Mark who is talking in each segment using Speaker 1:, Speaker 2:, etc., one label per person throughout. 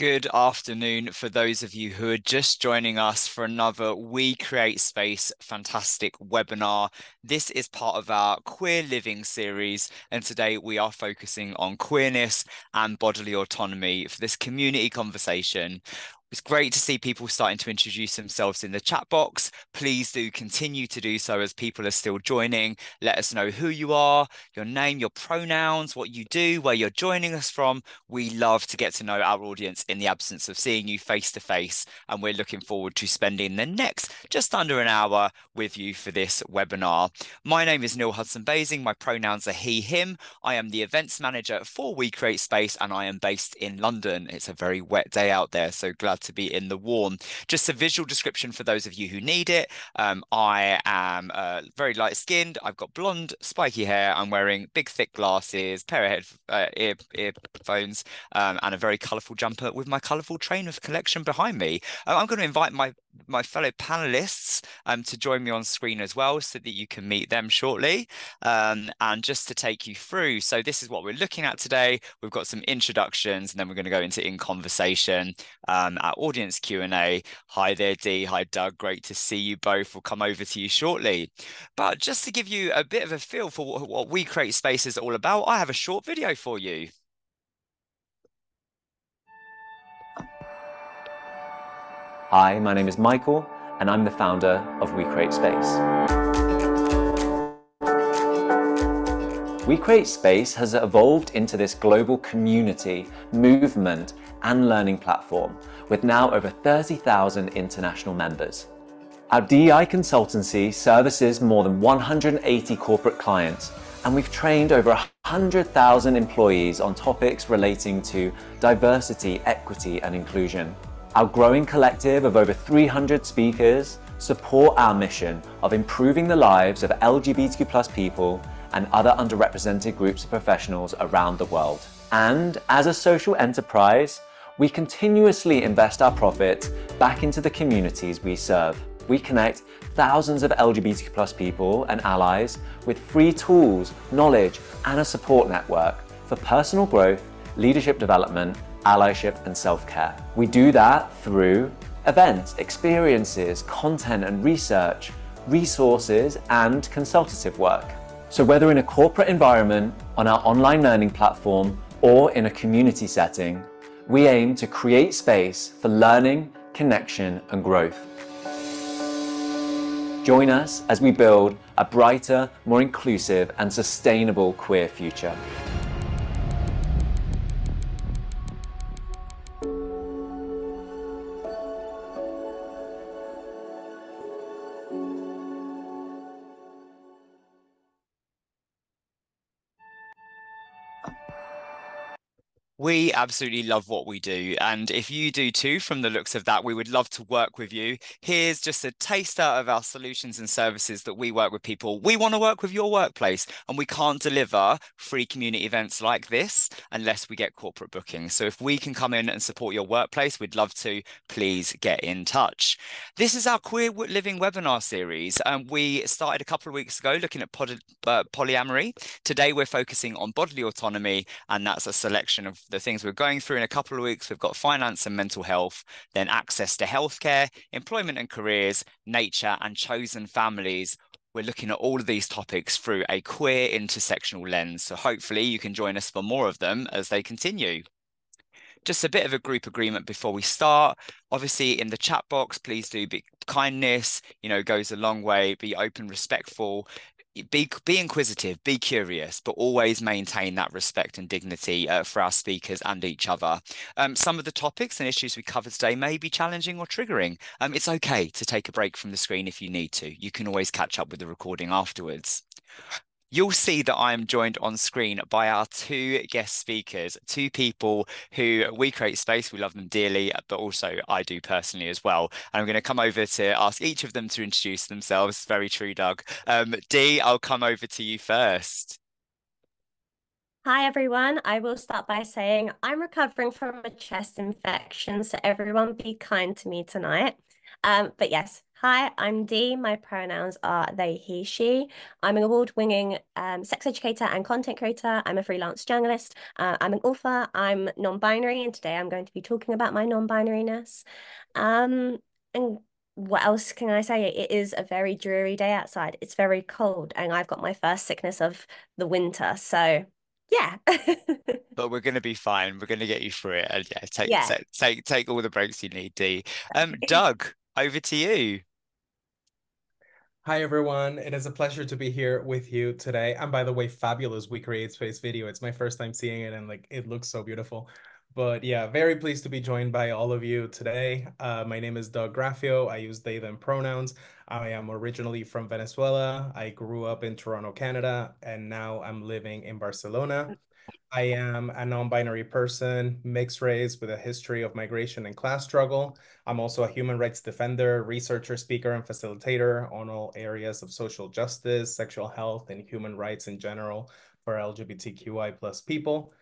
Speaker 1: Good afternoon for those of you who are just joining us for another We Create Space fantastic webinar. This is part of our Queer Living series, and today we are focusing on queerness and bodily autonomy for this community conversation. It's great to see people starting to introduce themselves in the chat box. Please do continue to do so as people are still joining. Let us know who you are, your name, your pronouns, what you do, where you're joining us from. We love to get to know our audience in the absence of seeing you face to face, and we're looking forward to spending the next just under an hour with you for this webinar. My name is Neil Hudson-Basing. My pronouns are he, him. I am the events manager for We Create Space, and I am based in London. It's a very wet day out there, so glad to be in the warm. Just a visual description for those of you who need it. I am very light skinned. I've got blonde, spiky hair. I'm wearing big, thick glasses, pair of earphones, and a very colourful jumper with my colourful trainer collection behind me. I'm going to invite my fellow panelists to join me on screen as well so that you can meet them shortly. And just to take you through, so this is what we're looking at today. We've got some introductions, and then we're going to go into in conversation, our audience Q&A. Hi there, Dee. Hi, Doug. Great to see you both. We'll come over to you shortly. But just to give you a bit of a feel for what We Create Space is all about, I have a short video for you.
Speaker 2: Hi, my name is Michael, and I'm the founder of We Create Space. We Create Space has evolved into this global community, movement, and learning platform with now over 30,000 international members. Our DEI consultancy services more than 180 corporate clients, and we've trained over 100,000 employees on topics relating to diversity, equity, and inclusion. Our growing collective of over 300 speakers support our mission of improving the lives of LGBTQ+ people and other underrepresented groups of professionals around the world. And as a social enterprise, we continuously invest our profits back into the communities we serve. We connect thousands of LGBTQ+ people and allies with free tools, knowledge, and a support network for personal growth, leadership development, allyship, and self-care. We do that through events, experiences, content and research, resources, and consultative work. So whether in a corporate environment, on our online learning platform, or in a community setting, we aim to create space for learning, connection, and growth. Join us as we build a brighter, more inclusive, and sustainable queer future.
Speaker 1: We absolutely love what we do, and if you do too, from the looks of that, we would love to work with you. Here's just a taster of our solutions and services that we work with people. We want to work with your workplace, and we can't deliver free community events like this unless we get corporate bookings. So if we can come in and support your workplace, we'd love to. Please get in touch. This is our Queer Living webinar series. We started a couple of weeks ago looking at polyamory. Today, we're focusing on bodily autonomy, and that's a selection of the things we're going through in a couple of weeks. We've got finance and mental health, then access to healthcare, employment and careers, nature, and chosen families. We're looking at all of these topics through a queer intersectional lens. So hopefully you can join us for more of them as they continue. Just a bit of a group agreement before we start. Obviously, in the chat box, please do be kindness, goes a long way. Be open, respectful. Be inquisitive, be curious, but always maintain that respect and dignity for our speakers and each other. Some of the topics and issues we covered today may be challenging or triggering. It's okay to take a break from the screen if you need to. You can always catch up with the recording afterwards. You'll see that I am joined on screen by our two guest speakers, two people who We Create Space, we love them dearly, but also I do personally as well. And I'm going to come over to ask each of them to introduce themselves. Very true, Doug. Dee, I'll come over to you first.
Speaker 3: Hi everyone, I will start by saying I'm recovering from a chest infection, so everyone be kind to me tonight. But yes, hi, I'm Dee. My pronouns are they, he, she. I'm an award-winning sex educator and content creator. I'm a freelance journalist. I'm an author. I'm non-binary, and today I'm going to be talking about my non-binariness. And what else can I say? It is a very dreary day outside. It's very cold, and I've got my first sickness of the winter. So, yeah.
Speaker 1: But we're going to be fine. We're going to get you through it. And yeah,
Speaker 3: Yeah.
Speaker 1: take all the breaks you need, Dee. Doug, over to you.
Speaker 4: Hi everyone, it is a pleasure to be here with you today. And by the way, fabulous We Create Space video. It's my first time seeing it and like it looks so beautiful. But yeah, very pleased to be joined by all of you today. My name is Doug Graffio. I use they, them pronouns. I am originally from Venezuela. I grew up in Toronto, Canada, and now I'm living in Barcelona. I am a non-binary person, mixed race with a history of migration and class struggle. I'm also a human rights defender, researcher, speaker, and facilitator on all areas of social justice, sexual health, and human rights in general for LGBTQI plus people.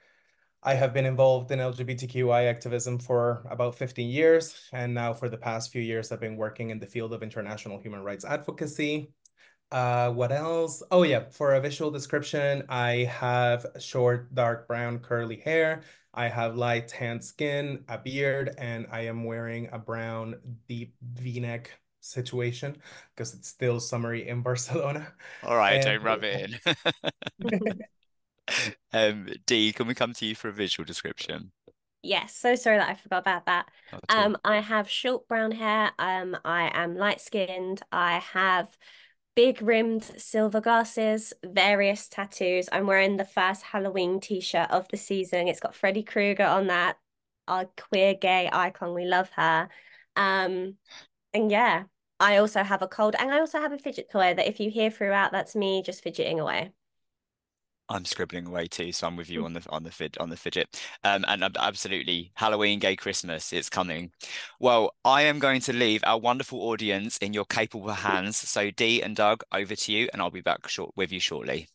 Speaker 4: I have been involved in LGBTQI activism for about 15 years, and now for the past few years, I've been working in the field of international human rights advocacy. What else? Oh yeah, for a visual description, I have short, dark brown curly hair. I have light tan skin, a beard, and I am wearing a brown deep V-neck situation because it's still summery in Barcelona.
Speaker 1: All right,
Speaker 4: And
Speaker 1: don't rub it in. Dee, can we come to you for a visual description?
Speaker 3: Yes, so sorry that I forgot about that.
Speaker 1: Not at all.
Speaker 3: I have short brown hair. I am light-skinned. I have big rimmed silver glasses, various tattoos. I'm wearing the first Halloween t-shirt of the season. It's got Freddy Krueger on that, our queer gay icon. We love her. Um, and yeah, I also have a cold, and I also have a fidget toy that if you hear throughout, that's me just fidgeting away.
Speaker 1: I'm scribbling away too, so I'm with you on the fidget. And absolutely, Halloween, gay Christmas, it's coming. Well, I am going to leave our wonderful audience in your capable hands. So Dee and Doug, over to you, and I'll be back with you shortly.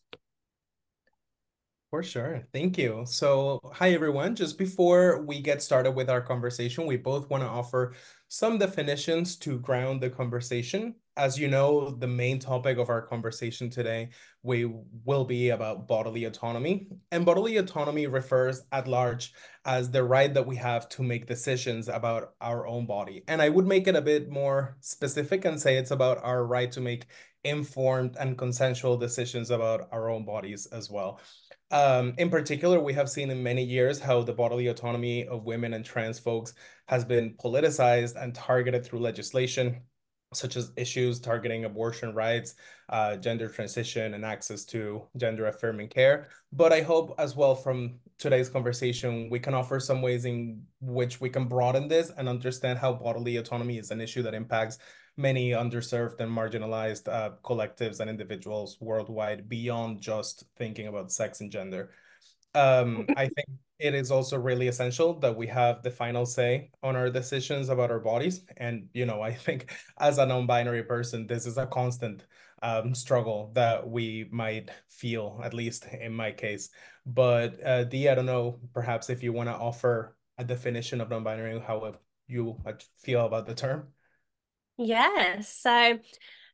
Speaker 4: For sure. Thank you. So, hi everyone. Just before we get started with our conversation, we both want to offer some definitions to ground the conversation. As you know, the main topic of our conversation today we will be about bodily autonomy. And bodily autonomy refers at large as the right that we have to make decisions about our own body. And I would make it a bit more specific and say it's about our right to make informed and consensual decisions about our own bodies as well. In particular, we have seen in many years how the bodily autonomy of women and trans folks has been politicized and targeted through legislation, such as issues targeting abortion rights, gender transition, and access to gender affirming care. But I hope as well from today's conversation, we can offer some ways in which we can broaden this and understand how bodily autonomy is an issue that impacts many underserved and marginalized collectives and individuals worldwide beyond just thinking about sex and gender. I think it is also really essential that we have the final say on our decisions about our bodies. And, I think as a non-binary person, this is a constant struggle that we might feel, at least in my case. But Dee, I don't know, perhaps if you want to offer a definition of non-binary, how you feel about the term.
Speaker 3: Yeah, so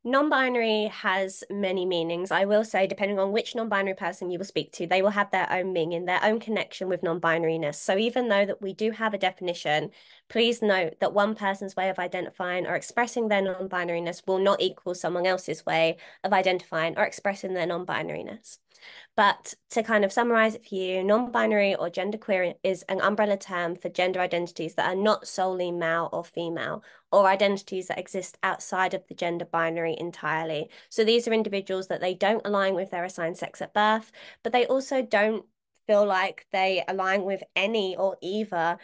Speaker 3: non-binary has many meanings. I will say, depending on which non-binary person you will speak to, they will have their own meaning, their own connection with non-binariness. So even though that we do have a definition, please note that one person's way of identifying or expressing their non-binariness will not equal someone else's way of identifying or expressing their non-binariness. But to kind of summarize it for you, non-binary or genderqueer is an umbrella term for gender identities that are not solely male or female, or identities that exist outside of the gender binary entirely. So these are individuals that they don't align with their assigned sex at birth, but they also don't feel like they align with any or either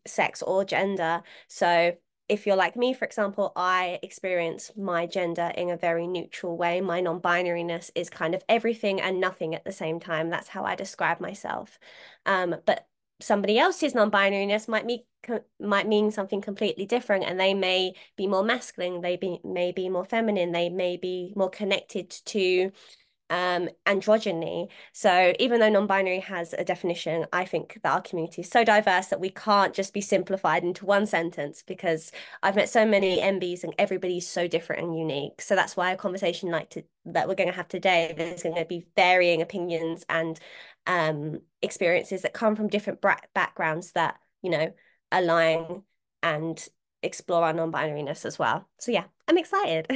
Speaker 3: sex or gender. So if you're like me, for example, I experience my gender in a very neutral way. My non-binariness is kind of everything and nothing at the same time. That's how I describe myself. But somebody else's non-binariness might mean something completely different, and they may be more masculine, may be more feminine, they may be more connected to androgyny. So even though non-binary has a definition, I think that our community is so diverse that we can't just be simplified into one sentence, because I've met so many MBs and everybody's so different and unique. So that's why a conversation that we're going to have today, there's going to be varying opinions and experiences that come from different backgrounds that, align and explore our non-binariness as well. So yeah, I'm excited.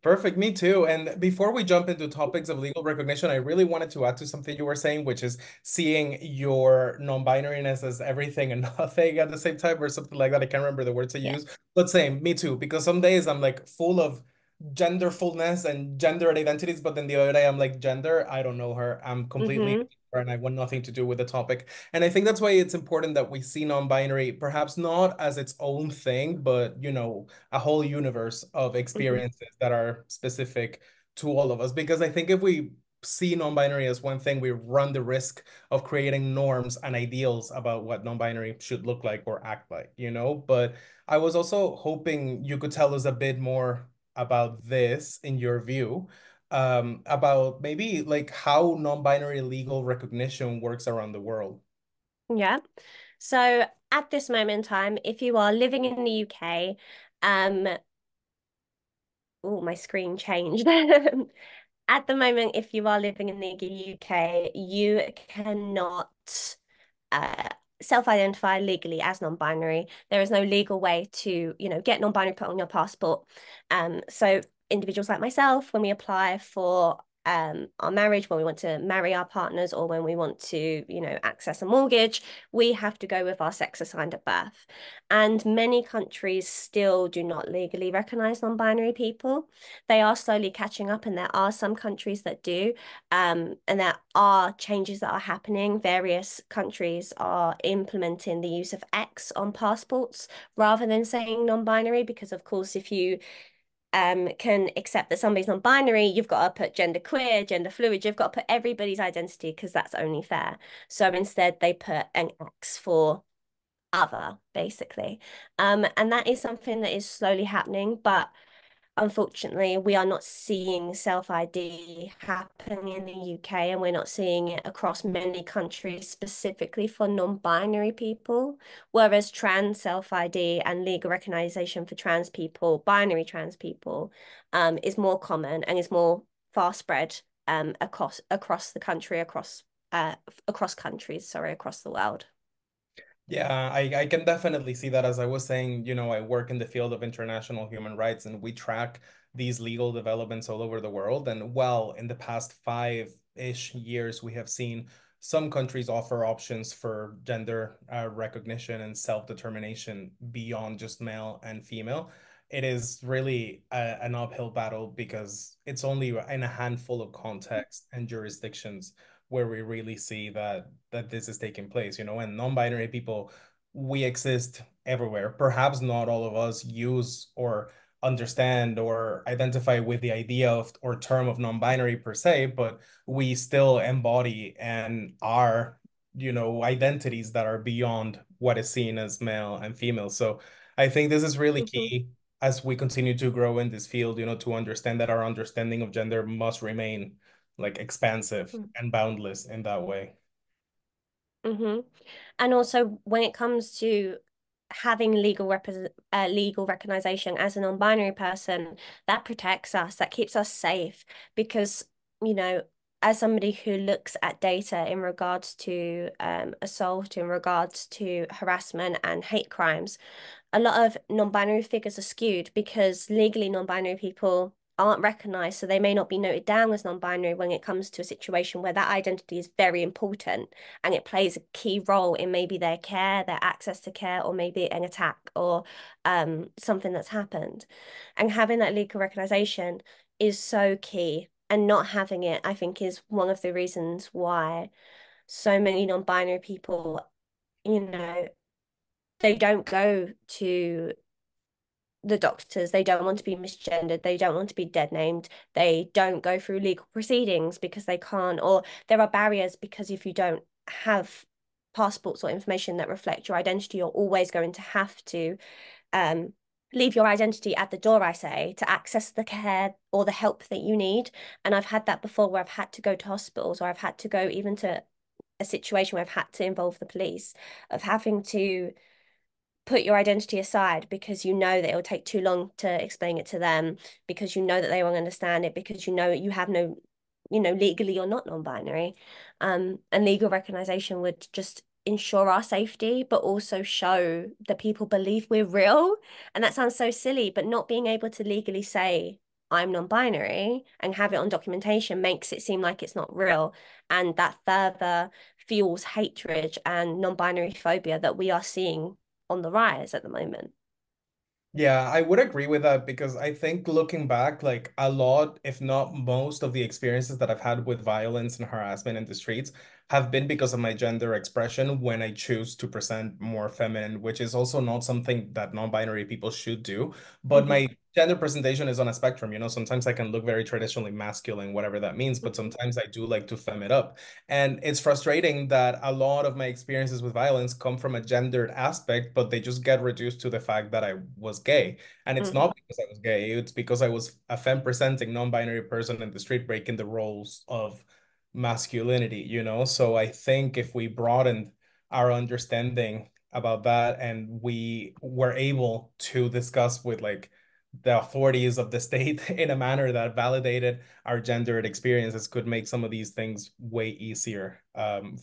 Speaker 4: Perfect, me too. And before we jump into topics of legal recognition, I really wanted to add to something you were saying, which is seeing your non-binariness as everything and nothing at the same time, or something like that. I can't remember the words I
Speaker 3: Yeah.
Speaker 4: use, but same, me too, because some days I'm like full of genderfulness and gender identities, but then the other day I'm like, gender, I don't know her. I'm completely
Speaker 3: Mm-hmm.
Speaker 4: and I want nothing to do with the topic. And I think that's why it's important that we see non-binary perhaps not as its own thing, but a whole universe of
Speaker 3: Mm-hmm.
Speaker 4: experiences that are specific to all of us. Because I think if we see non-binary as one thing, we run the risk of creating norms and ideals about what non-binary should look like or act like. But I was also hoping you could tell us a bit more about this in your view, about maybe like how non-binary legal recognition works around the world.
Speaker 3: Yeah. So at this moment in time, if you are living in the UK, um, oh, my screen changed. At the moment, if you are living in the UK, you cannot uh, self-identify legally as non-binary. There is no legal way to, get non-binary put on your passport. So individuals like myself, when we apply for our marriage, when we want to marry our partners, or when we want to, access a mortgage, we have to go with our sex assigned at birth. And many countries still do not legally recognize non-binary people. They are slowly catching up, and there are some countries that do. And there are changes that are happening. Various countries are implementing the use of X on passports rather than saying non-binary, because of course, if you can accept that somebody's non-binary, you've got to put gender queer, gender fluid, you've got to put everybody's identity, because that's only fair. So instead they put an X for other, basically. And that is something that is slowly happening, but unfortunately, we are not seeing self-ID happen in the UK, and we're not seeing it across many countries specifically for non-binary people. Whereas trans self-ID and legal recognition for trans people, binary trans people, is more common and is more far spread across the country, across countries, sorry, across the world.
Speaker 4: Yeah, I can definitely see that. As I was saying, I work in the field of international human rights and we track these legal developments all over the world. And well, in the past 5-ish years, we have seen some countries offer options for gender recognition and self-determination beyond just male and female. It is really an uphill battle because it's only in a handful of contexts and jurisdictions where we really see that this is taking place. And non-binary people, we exist everywhere. Perhaps not all of us use or understand or identify with the idea of or term of non-binary per se, but we still embody and are identities that are beyond what is seen as male and female. So I think this is really
Speaker 3: Mhm.
Speaker 4: key as we continue to grow in this field, to understand that our understanding of gender must remain like expansive and boundless in that way.
Speaker 3: Mm-hmm. And also, when it comes to having legal recognition as a non-binary person, that protects us, that keeps us safe, because, you know, as somebody who looks at data in regards to assault, in regards to harassment and hate crimes, a lot of non-binary figures are skewed because legally non-binary people aren't recognized, so they may not be noted down as non-binary when it comes to a situation where that identity is very important and it plays a key role in maybe their care, their access to care, or maybe an attack or something that's happened. And having that legal recognition is so key. And not having it, I think, is one of the reasons why so many non-binary people, you know, they don't go to the doctors, they don't want to be misgendered, they don't want to be dead named, they don't go through legal proceedings because they can't, or there are barriers because if you don't have passports or information that reflect your identity, you're always going to have to leave your identity at the door, I say, to access the care or the help that you need. And I've had that before where I've had to go to hospitals, or I've had to go even to a situation where I've had to involve the police, of having to put your identity aside because you know that it will take too long to explain it to them, because you know that they won't understand it, because you know you have no, legally you're not non-binary. And legal recognition would just ensure our safety, but also show that people believe we're real. And that sounds so silly, but not being able to legally say I'm non-binary and have it on documentation makes it seem like it's not real. And that further fuels hatred and non-binary phobia that we are seeing on the rise at the moment.
Speaker 4: Yeah, I would agree with that because I think looking back, like a lot, if not most of the experiences that I've had with violence and harassment in the streets have been because of my gender expression when I choose to present more feminine, which is also not something that non-binary people should do. But
Speaker 3: Mhm,
Speaker 4: my gender presentation is on a spectrum, sometimes I can look very traditionally masculine, whatever that means, but
Speaker 3: mhm,
Speaker 4: sometimes I do like to femme it up. And it's frustrating that a lot of my experiences with violence come from a gendered aspect, but they just get reduced to the fact that I was gay. And it's
Speaker 3: mhm,
Speaker 4: not because I was gay, it's because I was a femme presenting non-binary person in the street breaking the roles of masculinity. So I think if we broadened our understanding about that and we were able to discuss with like the authorities of the state in a manner that validated our gendered experiences could make some of these things way easier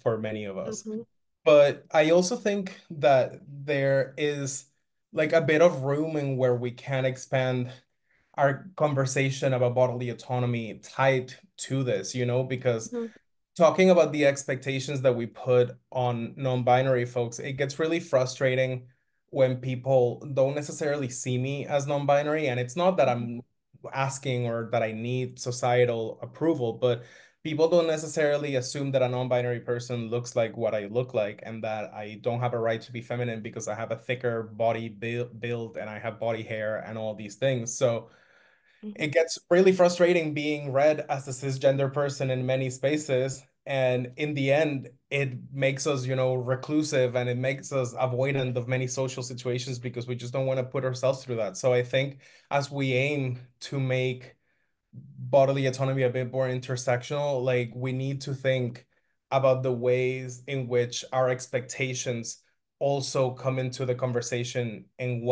Speaker 4: for many of us.
Speaker 3: mhm,
Speaker 4: But I also think that there is like a bit of room in where we can expand our conversation about bodily autonomy tied to this, because
Speaker 3: mhm,
Speaker 4: talking about the expectations that we put on non-binary folks, it gets really frustrating when people don't necessarily see me as non-binary. And it's not that
Speaker 3: mhm,
Speaker 4: I'm asking or that I need societal approval, but people don't necessarily assume that a non-binary person looks like what I look like and that I don't have a right to be feminine because I have a thicker body build and I have body hair and all these things. So
Speaker 3: mhm.
Speaker 4: it gets really frustrating being read as a cisgender person in many spaces. And in the end, it makes us, reclusive and it makes us avoidant of many social situations because we just don't want to put ourselves through that. So I think as we aim to make bodily autonomy a bit more intersectional, like we need to think about the ways in which our expectations also come into the conversation and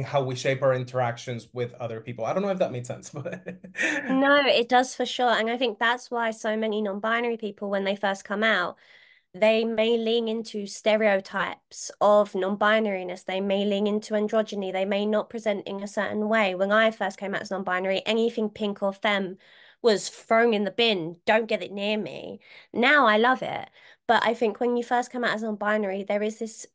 Speaker 4: how we shape our interactions with other people. I don't know if that made sense, but
Speaker 3: No, it does for sure. And I think that's why so many non-binary people, when they first come out, they may lean into stereotypes of non-binariness. They may lean into androgyny. They may not present in a certain way. When I first came out as non-binary, anything pink or femme was thrown in the bin. Don't get it near me. Now I love it. But I think when you first come out as non-binary, there is this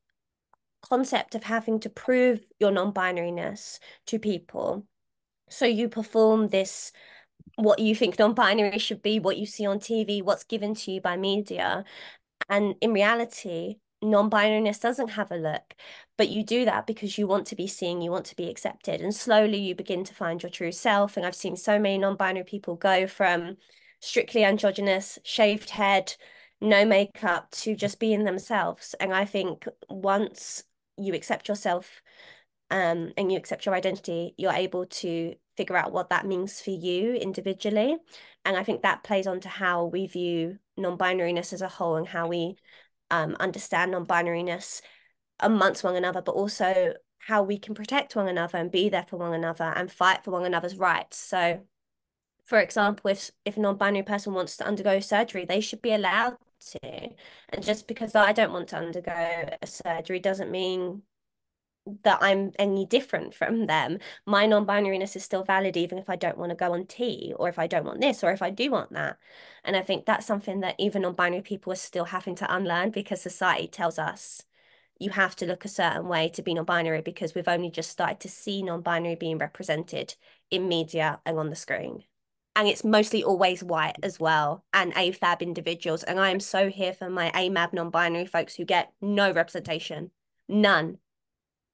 Speaker 3: concept of having to prove your non-binariness to people. So you perform this, what you think non-binary should be, what you see on TV, what's given to you by media. And in reality, non-binariness doesn't have a look, but you do that because you want to be seen, you want to be accepted. And slowly you begin to find your true self. And I've seen so many non-binary people go from strictly androgynous, shaved head, no makeup to just being themselves. And I think once you accept yourself, and you accept your identity, you're able to figure out what that means for you individually. And I think that plays on to how we view non-binariness as a whole and how we understand non-binariness amongst one another, but also how we can protect one another and be there for one another and fight for one another's rights. So, for example, if a non-binary person wants to undergo surgery, they should be allowed to. And just because I don't want to undergo a surgery doesn't mean that I'm any different from them. My non-binariness is still valid, even if I don't want to go on T, or if I don't want this, or if I do want that. And I think that's something that even non-binary people are still having to unlearn because society tells us you have to look a certain way to be non-binary because we've only just started to see non-binary being represented in media and on the screen. And it's mostly always white as well, and AFAB individuals. And I am so here for my AMAB non-binary folks who get no representation, none.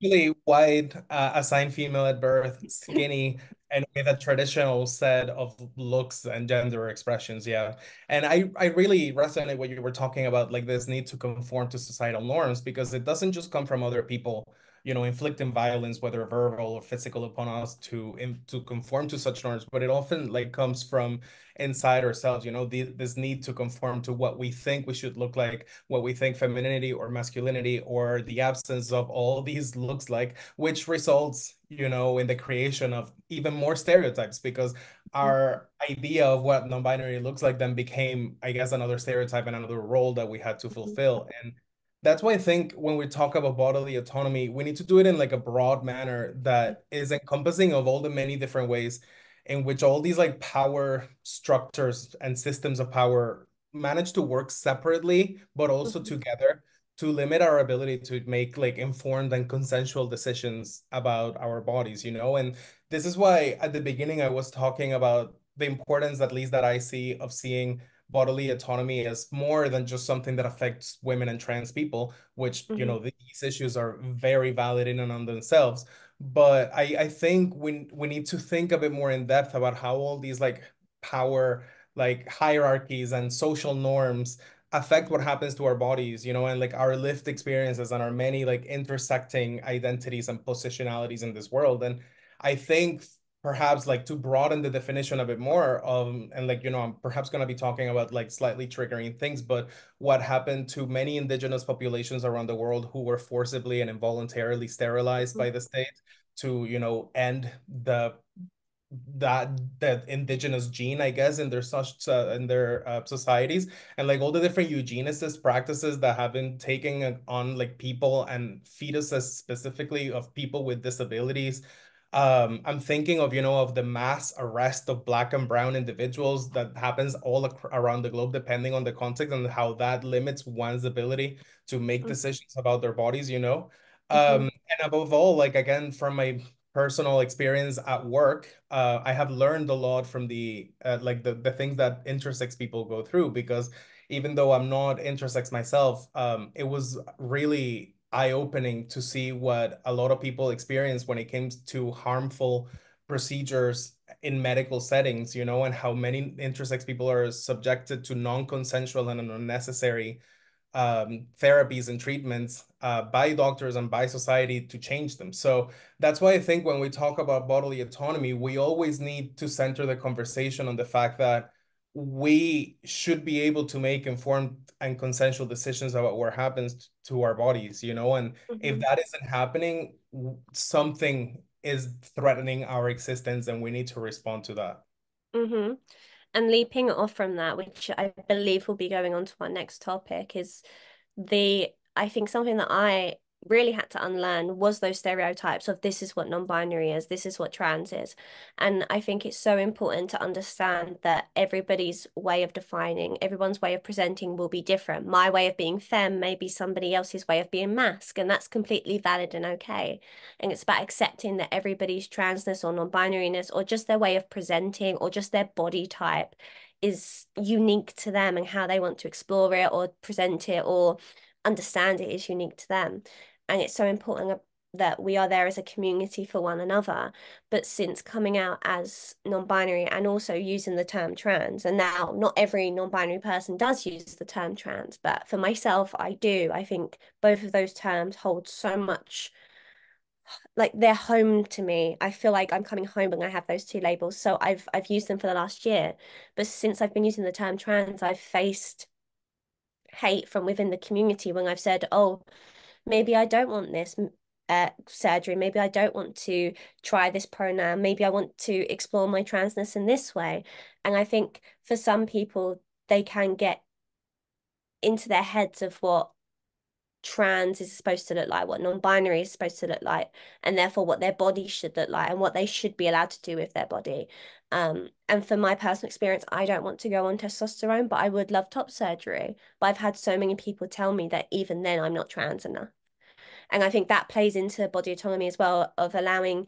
Speaker 4: really white, assigned female at birth, skinny, and with a traditional set of looks and gender expressions. Yeah. And I really resonate what you were talking about, like this need to conform to societal norms, because it doesn't just come from other people inflicting violence, whether verbal or physical, upon us to conform to such norms, but it often like comes from inside ourselves, this need to conform to what we think we should look like, what we think femininity or masculinity or the absence of all these looks like, which results, in the creation of even more stereotypes, because our idea of what non-binary looks like then became, I guess, another stereotype and another role that we had to fulfill. And that's why I think when we talk about bodily autonomy, we need to do it in like a broad manner that is encompassing of all the many different ways in which all these like power structures and systems of power manage to work separately, but also
Speaker 3: Mhm.
Speaker 4: together to limit our ability to make like informed and consensual decisions about our bodies, And this is why at the beginning I was talking about the importance, at least that I see, of seeing bodily autonomy as more than just something that affects women and trans people, which,
Speaker 3: Mhm.
Speaker 4: these issues are very valid in and on themselves. But I think we need to think a bit more in depth about how all these like power, like hierarchies and social norms affect what happens to our bodies, and like our lived experiences and our many like intersecting identities and positionalities in this world. And I think perhaps like to broaden the definition a bit more, and like, I'm perhaps going to be talking about like slightly triggering things, but what happened to many indigenous populations around the world who were forcibly and involuntarily sterilized by the state to, end that indigenous gene, I guess, in their such in their societies, and like all the different eugenicist practices that have been taking on like people and fetuses, specifically of people with disabilities. I'm thinking of, of the mass arrest of Black and brown individuals that happens all around the globe, depending on the context and how that limits one's ability to make decisions about their bodies.
Speaker 3: Mhm.
Speaker 4: And above all, like again, from my personal experience at work, I have learned a lot from the things that intersex people go through, because even though I'm not intersex myself, it was really eye-opening to see what a lot of people experience when it comes to harmful procedures in medical settings, and how many intersex people are subjected to non-consensual and unnecessary therapies and treatments by doctors and by society to change them. So that's why I think when we talk about bodily autonomy, we always need to center the conversation on the fact that we should be able to make informed and consensual decisions about what happens to our bodies, And if
Speaker 3: Mhm.
Speaker 4: that isn't happening, something is threatening our existence, and we need to respond to that.
Speaker 3: Mhm. And leaping off from that, which I believe will be going on to our next topic, is I think something that I really had to unlearn was those stereotypes of this is what non-binary is, this is what trans is. And I think it's so important to understand that everybody's way of defining, everyone's way of presenting will be different. My way of being femme may be somebody else's way of being masc, and that's completely valid and okay. And it's about accepting that everybody's transness or non-binariness or just their way of presenting or just their body type is unique to them, and how they want to explore it or present it or understand it is unique to them. And it's so important that we are there as a community for one another. But since coming out as non-binary and also using the term trans, and now not every non-binary person does use the term trans, but for myself, I do. I think both of those terms hold so much, like they're home to me. I feel like I'm coming home when I have those two labels. So I've used them for the last year. But since I've been using the term trans, I've faced hate from within the community when I've said, oh, maybe I don't want this surgery. Maybe I don't want to try this pronoun. Maybe I want to explore my transness in this way. And I think for some people, they can get into their heads of what trans is supposed to look like, what non-binary is supposed to look like, and therefore what their body should look like and what they should be allowed to do with their body. And for my personal experience, I don't want to go on testosterone, but I would love top surgery. But I've had so many people tell me that even then I'm not trans enough. And I think that plays into body autonomy as well, of allowing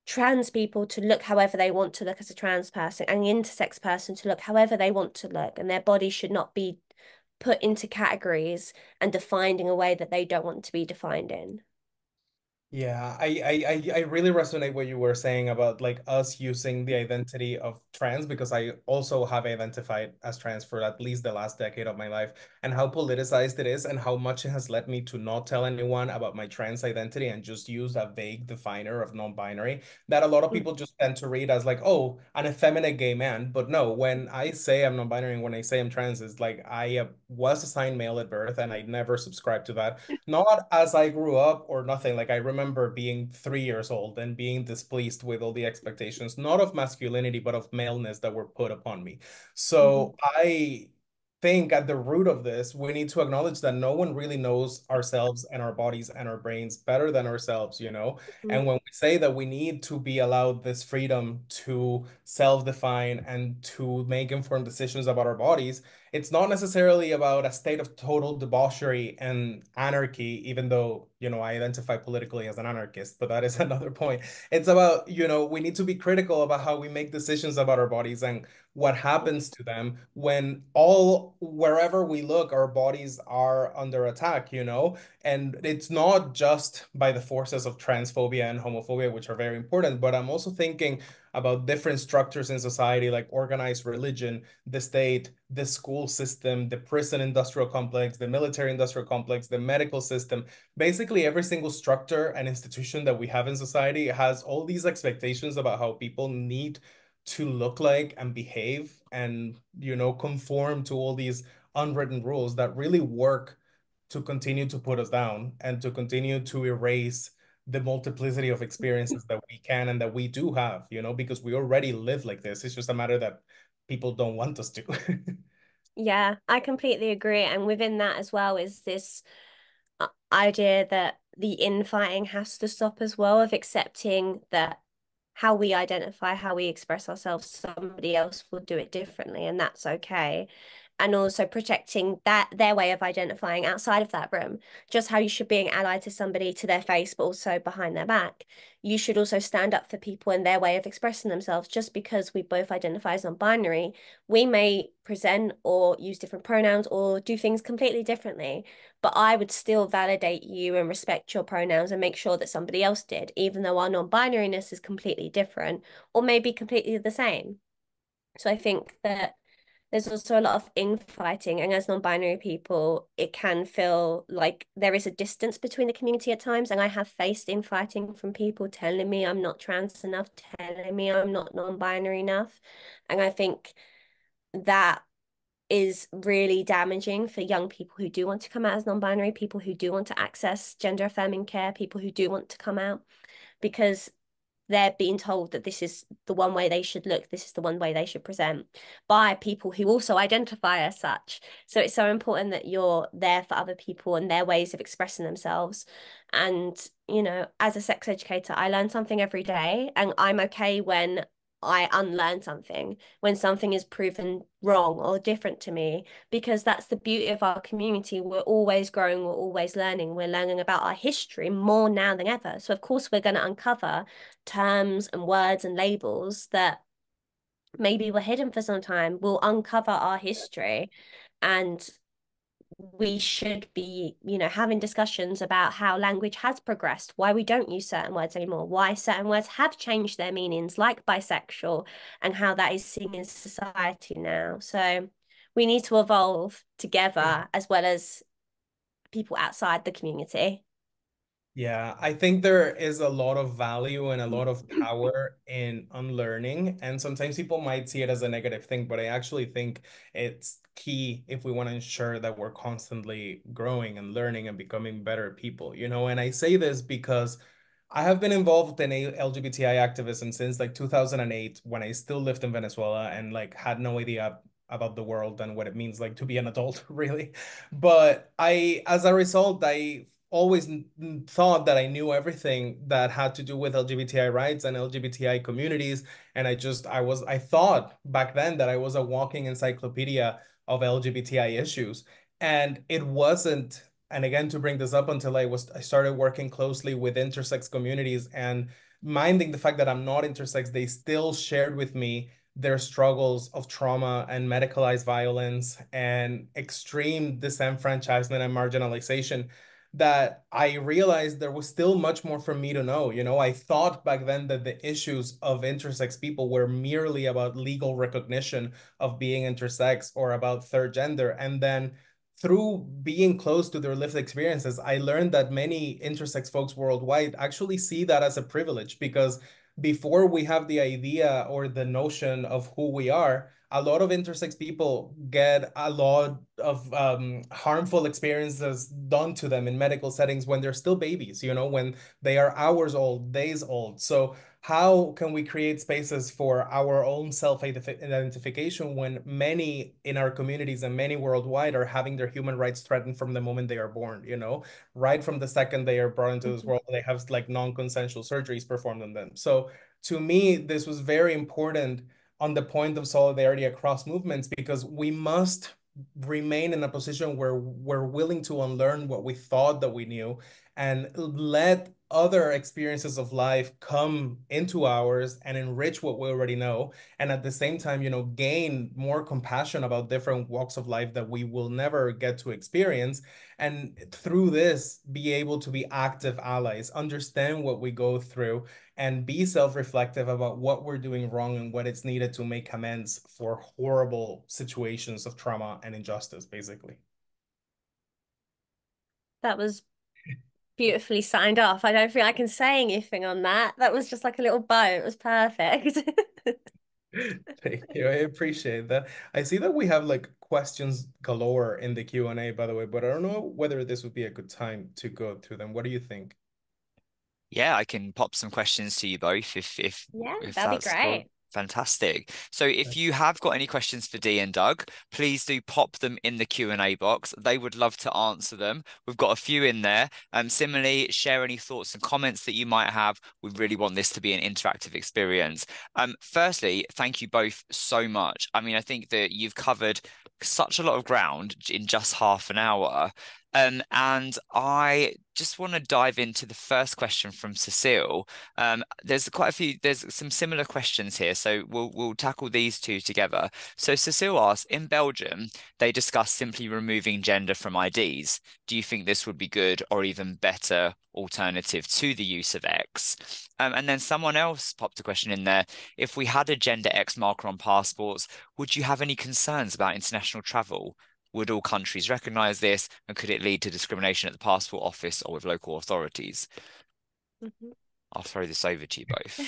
Speaker 3: trans people to look however they want to look as a trans person, and the intersex person to look however they want to look, and their body should not be put into categories and defined in a way that they don't want to be defined in.
Speaker 4: Yeah, I really resonate what you were saying about like us using the identity of trans, because I also have identified as trans for at least the last decade of my life, and how politicized it is and how much it has led me to not tell anyone about my trans identity and just use a vague definer of non-binary that a lot of people just tend to read as like, oh, an effeminate gay man. But no, when I say I'm non-binary and when I say I'm trans, it's like I was assigned male at birth and I never subscribed to that, not as I grew up or nothing. Like I remember being 3 years old and being displeased with all the expectations, not of masculinity, but of maleness that were put upon me.
Speaker 3: Mhm.
Speaker 4: So I think at the root of this, we need to acknowledge that no one really knows ourselves and our bodies and our brains better than ourselves, you know?
Speaker 3: Mhm.
Speaker 4: And when we say that we need to be allowed this freedom to self-define and to make informed decisions about our bodies, it's not necessarily about a state of total debauchery and anarchy, even though, you know, I identify politically as an anarchist, but that is another point. It's about, you know, we need to be critical about how we make decisions about our bodies and what happens to them when all, wherever we look, our bodies are under attack, you know? And it's not just by the forces of transphobia and homophobia, which are very important, but I'm also thinking about different structures in society, like organized religion, the state, the school system, the prison industrial complex, the military industrial complex, the medical system. Basically, every single structure and institution that we have in society has all these expectations about how people need to look like and behave and, you know, conform to all these unwritten rules that really work to continue to put us down and to continue to erase the multiplicity of experiences that we can and that we do have, you know, because we already live like this. It's just a matter that people don't want us to.
Speaker 3: Yeah, I completely agree. And within that as well is this idea that the infighting has to stop as well, of accepting that how we identify, how we express ourselves, somebody else will do it differently, and that's okay. And also protecting that their way of identifying outside of that room, just how you should be an ally to somebody to their face, but also behind their back. You should also stand up for people and their way of expressing themselves. Just because we both identify as non-binary, we may present or use different pronouns or do things completely differently, but I would still validate you and respect your pronouns and make sure that somebody else did, even though our non-binariness is completely different or maybe completely the same. So I think that there's also a lot of infighting, and as non-binary people, it can feel like there is a distance between the community at times. And I have faced infighting from people telling me I'm not trans enough, telling me I'm not non-binary enough. And I think that is really damaging for young people who do want to come out as non-binary, people who do want to access gender affirming care, people who do want to come out, because they're being told that this is the one way they should look, this is the one way they should present by people who also identify as such. So it's so important that you're there for other people and their ways of expressing themselves. And, you know, as a sex educator, I learn something every day, and I'm okay when I unlearn something, when something is proven wrong or different to me, because that's the beauty of our community. We're always growing, we're always learning, we're learning about our history more now than ever. So, of course, we're going to uncover terms and words and labels that maybe were hidden for some time. We'll uncover our history, and we should be, you know, having discussions about how language has progressed, why we don't use certain words anymore, why certain words have changed their meanings, like bisexual, and how that is seen in society now. So we need to evolve together as well as people outside the community.
Speaker 4: Yeah, I think there is a lot of value and a lot of power in unlearning. And sometimes people might see it as a negative thing, but I actually think it's key if we want to ensure that we're constantly growing and learning and becoming better people, you know? And I say this because I have been involved in LGBTI activism since like 2008 when I still lived in Venezuela and like had no idea about the world and what it means like to be an adult, really. But as a result, I always thought that I knew everything that had to do with LGBTI rights and LGBTI communities. And I thought back then that I was a walking encyclopedia of LGBTI issues. And it wasn't, and again, to bring this up, until I started working closely with intersex communities and minding the fact that I'm not intersex, they still shared with me their struggles of trauma and medicalized violence and extreme disenfranchisement and marginalization, that I realized there was still much more for me to know. You know, I thought back then that the issues of intersex people were merely about legal recognition of being intersex or about third gender. And then through being close to their lived experiences, I learned that many intersex folks worldwide actually see that as a privilege because before we have the idea or the notion of who we are, a lot of intersex people get a lot of harmful experiences done to them in medical settings when they're still babies, you know, when they are hours old, days old. So how can we create spaces for our own self-identification when many in our communities and many worldwide are having their human rights threatened from the moment they are born, you know, right from the second they are brought into this
Speaker 3: Mhm.
Speaker 4: world, they have like non-consensual surgeries performed on them. So to me, this was very important on the point of solidarity across movements because we must remain in a position where we're willing to unlearn what we thought that we knew and let other experiences of life come into ours and enrich what we already know, and at the same time, you know, gain more compassion about different walks of life that we will never get to experience, and through this be able to be active allies, understand what we go through, and be self-reflective about what we're doing wrong and what it's needed to make amends for horrible situations of trauma and injustice, basically.
Speaker 3: That was beautifully signed off. I don't think I can say anything on that. That was just like a little bow. It was perfect.
Speaker 4: Thank you. I appreciate that. I see that we have like questions galore in the Q&A, by the way, but I don't know whether this would be a good time to go through them. What do you think?
Speaker 1: Yeah, I can pop some questions to you both
Speaker 3: Yeah,
Speaker 1: if
Speaker 3: that'd be
Speaker 1: that's cool.
Speaker 3: great.
Speaker 1: Fantastic. So if you have got any questions for Dee and Doug, please do pop them in the Q&A box. They would love to answer them. We've got a few in there. Similarly, share any thoughts and comments that you might have. We really want this to be an interactive experience. Firstly, thank you both so much. I mean, I think that you've covered such a lot of ground in just half an hour. And I just want to dive into the first question from Cecile. There's quite a few, there's some similar questions here, so we'll tackle these two together. So Cecile asks, in Belgium, they discuss simply removing gender from IDs. Do you think this would be good or even better alternative to the use of X? And then someone else popped a question in there. If we had a gender X marker on passports, would you have any concerns about international travel? Would all countries recognize this, and could it lead to discrimination at the passport office or with local authorities?
Speaker 3: Mhm.
Speaker 1: I'll throw this over to you both.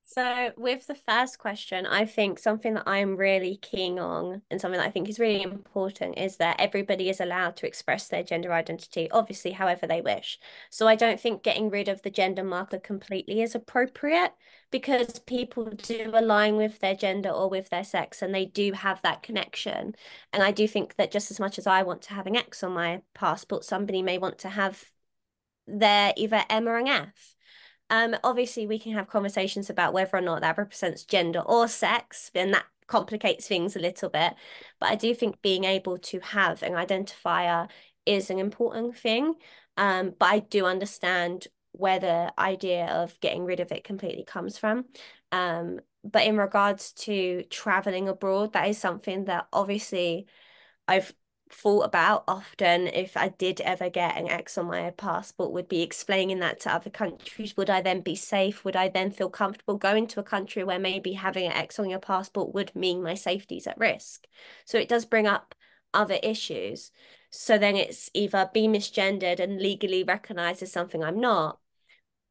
Speaker 3: So, with the first question, I think something that I'm really keen on and something that I think is really important is that everybody is allowed to express their gender identity, obviously, however they wish. So, I don't think getting rid of the gender marker completely is appropriate because people do align with their gender or with their sex and they do have that connection. And I do think that just as much as I want to have an X on my passport, somebody may want to have their either M or an F. Obviously, we can have conversations about whether or not that represents gender or sex, and that complicates things a little bit. But I do think being able to have an identifier is an important thing. But I do understand where the idea of getting rid of it completely comes from. But in regards to traveling abroad, that is something that obviously I've thought about often if I did ever get an X on my passport would be explaining that to other countries. Would I then be safe? Would I then feel comfortable going to a country where maybe having an X on your passport would mean my safety's at risk? So it does bring up other issues. So then it's either be misgendered and legally recognized as something I'm not,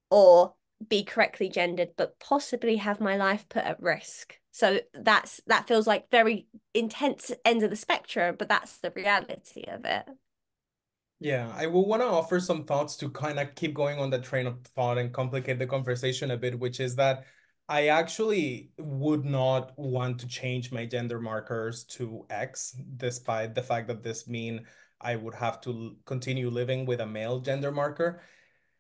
Speaker 3: or be correctly gendered, but possibly have my life put at risk. So that feels like very intense end of the spectrum, but that's the reality of it.
Speaker 4: Yeah, I will want to offer some thoughts to kind of keep going on the train of thought and complicate the conversation a bit, which is that I actually would not want to change my gender markers to X, despite the fact that this mean I would have to continue living with a male gender marker.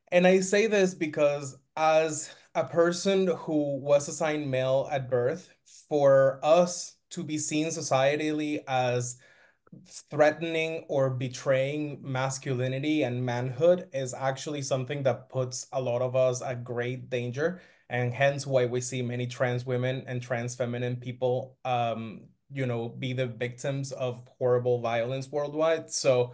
Speaker 4: And I say this because as a person who was assigned male at birth, for us to be seen societally as threatening or betraying masculinity and manhood is actually something that puts a lot of us at great danger, and hence why we see many trans women and trans feminine people you know, be the victims of horrible violence worldwide. So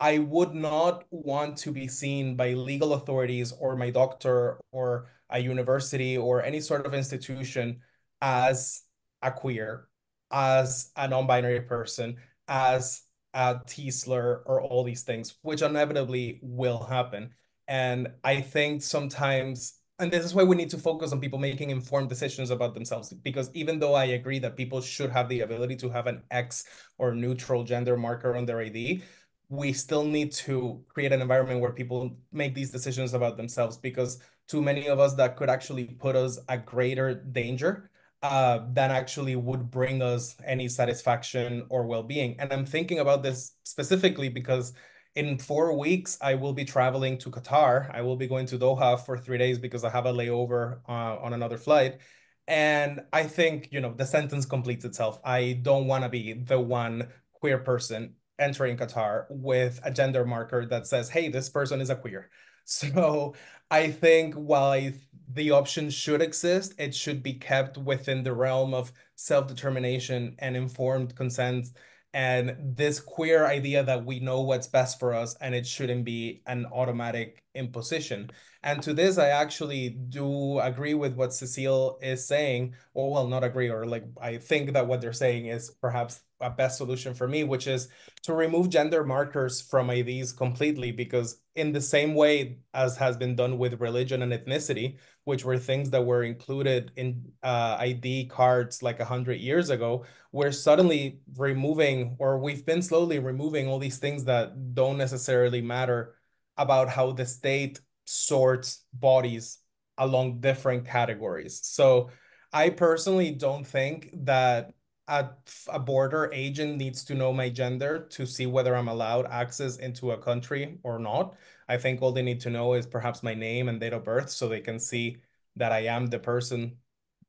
Speaker 4: I would not want to be seen by legal authorities or my doctor or a university or any sort of institution as a queer, as a non-binary person, as a T-slur, or all these things, which inevitably will happen. And I think sometimes, and this is why we need to focus on people making informed decisions about themselves, because even though I agree that people should have the ability to have an X or neutral gender marker on their ID, we still need to create an environment where people make these decisions about themselves, because too many of us, that could actually put us at greater danger than actually would bring us any satisfaction or well-being. And I'm thinking about this specifically because in 4 weeks, I will be traveling to Qatar. I will be going to Doha for 3 days because I have a layover on another flight. And I think, the sentence completes itself. I don't want to be the one queer person entering Qatar with a gender marker that says, hey, this person is a queer. So I think while the option should exist, it should be kept within the realm of self-determination and informed consent, and this queer idea that we know what's best for us, and it shouldn't be an automatic imposition. And to this, I actually do agree with what Cecile is saying, or well, not agree, or like I think that what they're saying is perhaps a best solution for me, which is to remove gender markers from IDs completely, because in the same way as has been done with religion and ethnicity, which were things that were included in ID cards like 100 years ago, we're suddenly removing, or we've been slowly removing all these things that don't necessarily matter about how the state sorts bodies along different categories. So I personally don't think that a border agent needs to know my gender to see whether I'm allowed access into a country or not. I think all they need to know is perhaps my name and date of birth so they can see that I am the person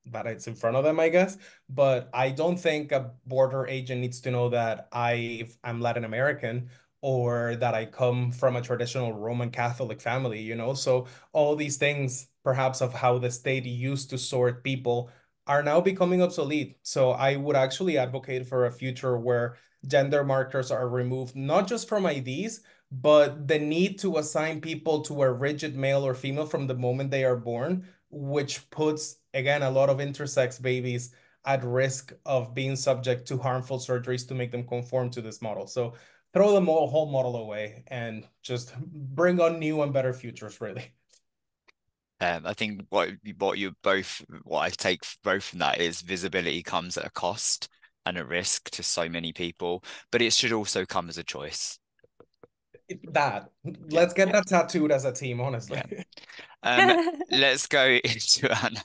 Speaker 4: that it's in front of them, I guess. But I don't think a border agent needs to know that I'm Latin American or that I come from a traditional Roman Catholic family, So all these things, perhaps of how the state used to sort people, are now becoming obsolete. So I would actually advocate for a future where gender markers are removed, not just from IDs, but the need to assign people to a rigid male or female from the moment they are born, which puts, again, a lot of intersex babies at risk of being subject to harmful surgeries to make them conform to this model. So throw the whole model away and just bring on new and better futures, really.
Speaker 1: I think what I take both from that is visibility comes at a cost and a risk to so many people, but it should also come as a choice.
Speaker 4: That
Speaker 1: Yeah,
Speaker 4: let's get that tattooed as a team,
Speaker 1: yeah.
Speaker 4: honestly.
Speaker 1: Um, let's go into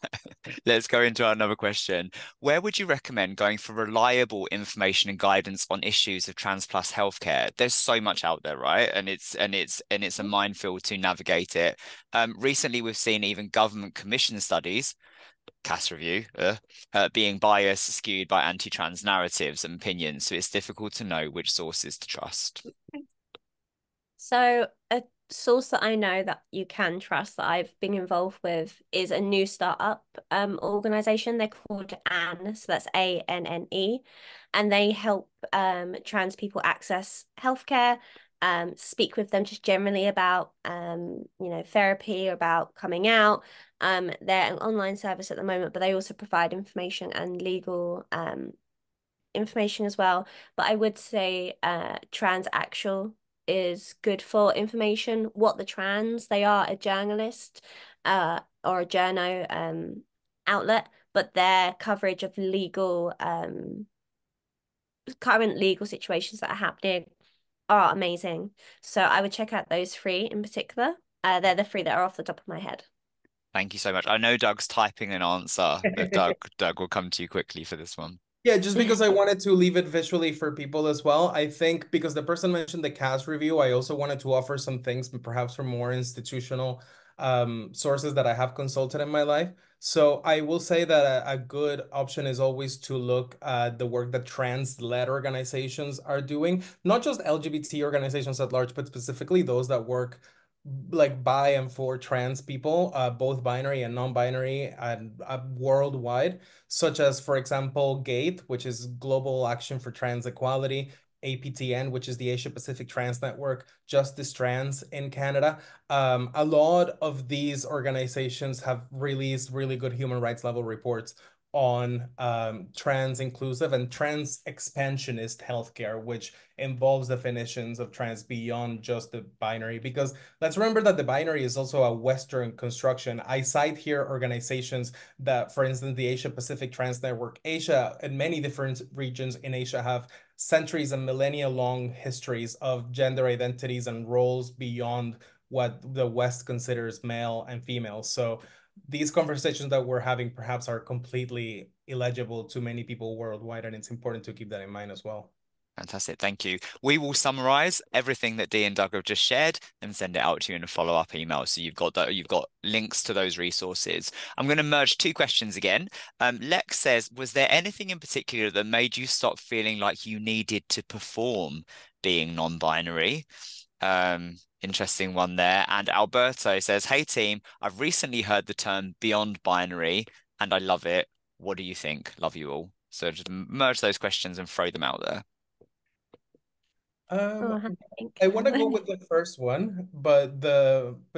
Speaker 1: let's go into another question. Where would you recommend going for reliable information and guidance on issues of trans plus healthcare? There's so much out there, right? And it's a minefield to navigate it. Recently, we've seen even government commission studies, CAS review, being biased, skewed by anti-trans narratives and opinions. So it's difficult to know which sources to trust.
Speaker 3: So a source that I know that you can trust that I've been involved with is a new startup organization. They're called ANNE, so that's ANNE, and they help trans people access healthcare, speak with them just generally about therapy, about coming out. They're an online service at the moment, but they also provide information and legal information as well. But I would say Transaxle is good for information. What the Trans, they are a journalist or a journo outlet, but their coverage of legal current legal situations that are happening are amazing. So I would check out those three in particular. They're the three that are off the top of my head.
Speaker 1: Thank you so much. I know Doug's typing an answer, but Doug will come to you quickly for this one.
Speaker 4: Yeah, just because I wanted to leave it visually for people as well. I think because the person mentioned the CAS review, I also wanted to offer some things, but perhaps from more institutional sources that I have consulted in my life. So I will say that a good option is always to look at the work that trans-led organizations are doing, not just LGBT organizations at large, but specifically those that work like by and for trans people, both binary and non-binary, and worldwide, such as, for example, GATE, which is Global Action for Trans Equality, APTN, which is the Asia Pacific Trans Network, Justice Trans in Canada. A lot of these organizations have released really good human rights level reports on trans inclusive and trans expansionist healthcare, which involves definitions of trans beyond just the binary. Because let's remember that the binary is also a Western construction. I cite here organizations that, for instance, the Asia Pacific Trans Network, Asia, and many different regions in Asia have centuries and millennia long histories of gender identities and roles beyond what the West considers male and female. So these conversations that we're having perhaps are completely illegible to many people worldwide, and it's important to keep that in mind as well.
Speaker 1: Fantastic, thank you. We will summarize everything that Dee and Doug have just shared and send it out to you in a follow-up email. So you've got links to those resources. I'm going to merge two questions again. Lex says, was there anything in particular that made you stop feeling like you needed to perform being non-binary? Interesting one there. And Alberto says, hey team, I've recently heard the term beyond binary and I love it. What do you think? Love you all. So just merge those questions and throw them out there.
Speaker 3: Oh,
Speaker 4: Um,
Speaker 3: I think.
Speaker 4: I want to go with the first one, but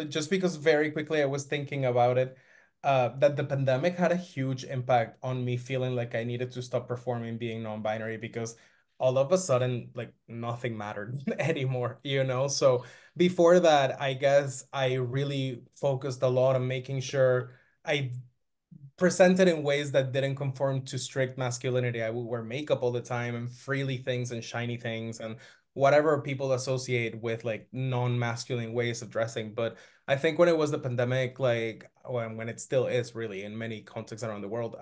Speaker 4: just because very quickly I was thinking about it, that the pandemic had a huge impact on me feeling like I needed to stop performing being non-binary because all of a sudden like nothing mattered anymore, you know? So before that, I guess I really focused a lot on making sure I presented in ways that didn't conform to strict masculinity. I would wear makeup all the time and frilly things and shiny things and whatever people associate with like non-masculine ways of dressing. But I think when it was the pandemic, like when it still is really in many contexts around the world,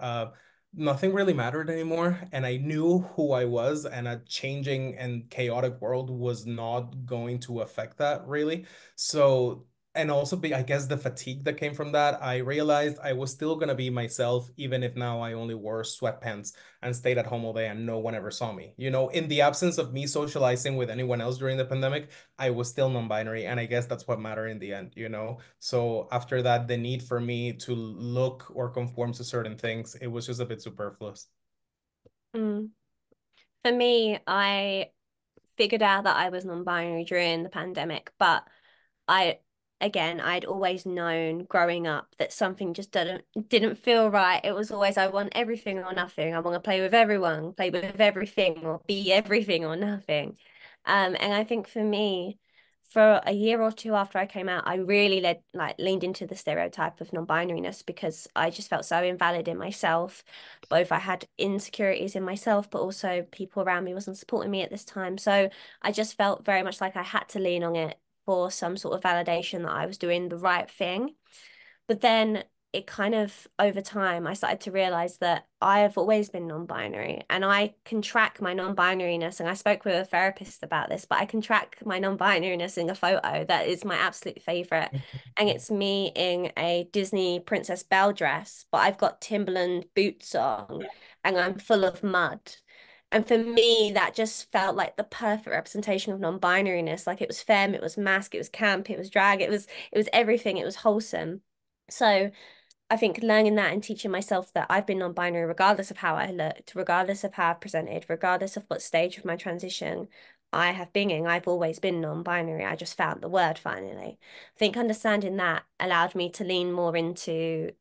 Speaker 4: nothing really mattered anymore. And I knew who I was, and a changing and chaotic world was not going to affect that really. So and also I guess the fatigue that came from that, I realized I was still gonna be myself, even if now I only wore sweatpants and stayed at home all day and no one ever saw me. You know, in the absence of me socializing with anyone else during the pandemic, I was still non-binary, and I guess that's what mattered in the end, you know? So after that, the need for me to look or conform to certain things, it was just a bit superfluous.
Speaker 3: Mm. For me, I figured out that I was non-binary during the pandemic, but I again, I'd always known growing up that something just didn't feel right. It was always I want everything or nothing. I want to play with everyone, play with everything, or be everything or nothing. And I think for me, for a year or two after I came out, I really leaned into the stereotype of non-binariness because I just felt so invalid in myself. Both I had insecurities in myself, but also people around me wasn't supporting me at this time. So I just felt very much like I had to lean on it for some sort of validation that I was doing the right thing. But then it kind of over time, I started to realize that I have always been non-binary and I can track my non-binariness. And I spoke with a therapist about this, but I can track my non-binariness in a photo that is my absolute favorite. And it's me in a Disney Princess Belle dress, but I've got Timberland boots on and I'm full of mud. And for me, that just felt like the perfect representation of non-binariness. Like it was femme, it was masc, it was camp, it was drag, it was everything, it was wholesome. So I think learning that and teaching myself that I've been non-binary regardless of how I looked, regardless of how I presented, regardless of what stage of my transition I have been in, I've always been non-binary. I just found the word finally. I think understanding that allowed me to lean more into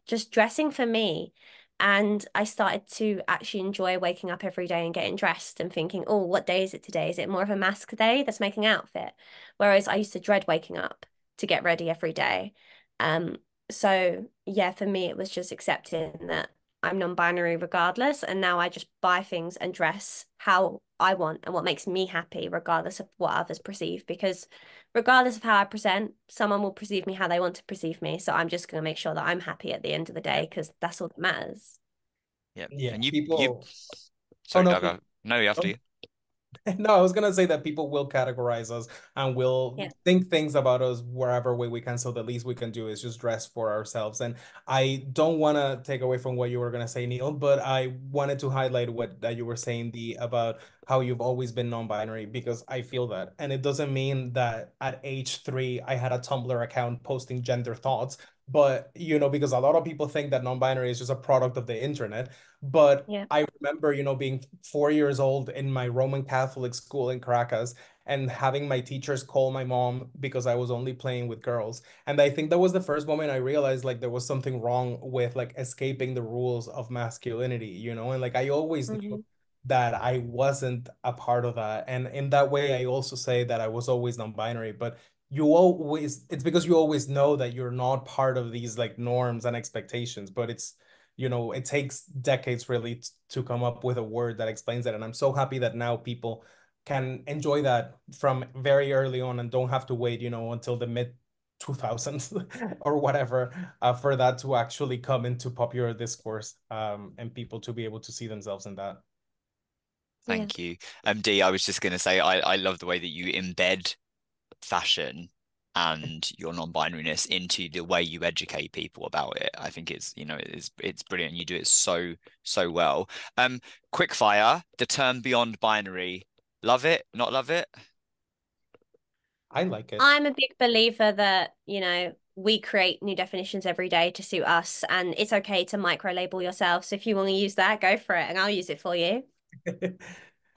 Speaker 3: just dressing for me. And I started to actually enjoy waking up every day and getting dressed and thinking, oh, what day is it today? Is it more of a mask day that's making outfit? Whereas I used to dread waking up to get ready every day. Um, so yeah, for me, it was just accepting that I'm non-binary regardless, and now I just buy things and dress how I want and what makes me happy, regardless of what others perceive. Because regardless of how I present, someone will perceive me how they want to perceive me. So I'm just going to make sure that I'm happy at the end of the day because that's all that matters.
Speaker 1: Yeah.
Speaker 4: Yeah,
Speaker 1: And you
Speaker 4: people. Oh
Speaker 1: sorry,
Speaker 4: no,
Speaker 1: Doug,
Speaker 4: please.
Speaker 1: no, you have
Speaker 4: Oh,
Speaker 1: to.
Speaker 4: no, I was gonna say that people will categorize us and will
Speaker 3: Yeah.
Speaker 4: think things about us wherever way we can. So the least we can do is just dress for ourselves. And I don't want to take away from what you were gonna say, Neil, but I wanted to highlight what that you were saying, the about how you've always been non-binary because I feel that, and it doesn't mean that at age 3 I had a Tumblr account posting gender thoughts. but because a lot of people think that non-binary is just a product of the internet. But
Speaker 3: Yeah.
Speaker 4: I remember, being 4 years old in my Roman Catholic school in Caracas and having my teachers call my mom because I was only playing with girls. And I think that was the first moment I realized like there was something wrong with like escaping the rules of masculinity, and like I always knew
Speaker 3: Hmm.
Speaker 4: that I wasn't a part of that. And in that way, I also say that I was always non-binary, but it's because you always know that you're not part of these like norms and expectations, but it takes decades really to come up with a word that explains that. And I'm so happy that now people can enjoy that from very early on and don't have to wait, until the mid 2000s or whatever, for that to actually come into popular discourse, and people to be able to see themselves in that.
Speaker 3: Yeah.
Speaker 1: Thank you. Dee, I was just going to say, I love the way that you embed fashion and your non-binariness into the way you educate people about it. I think it's brilliant. You do it so well. Quick fire, the term beyond binary. Love it, not love it?
Speaker 4: I like it.
Speaker 3: I'm a big believer that, we create new definitions every day to suit us, and it's okay to micro label yourself. So if you want to use that, go for it, and I'll use it for you.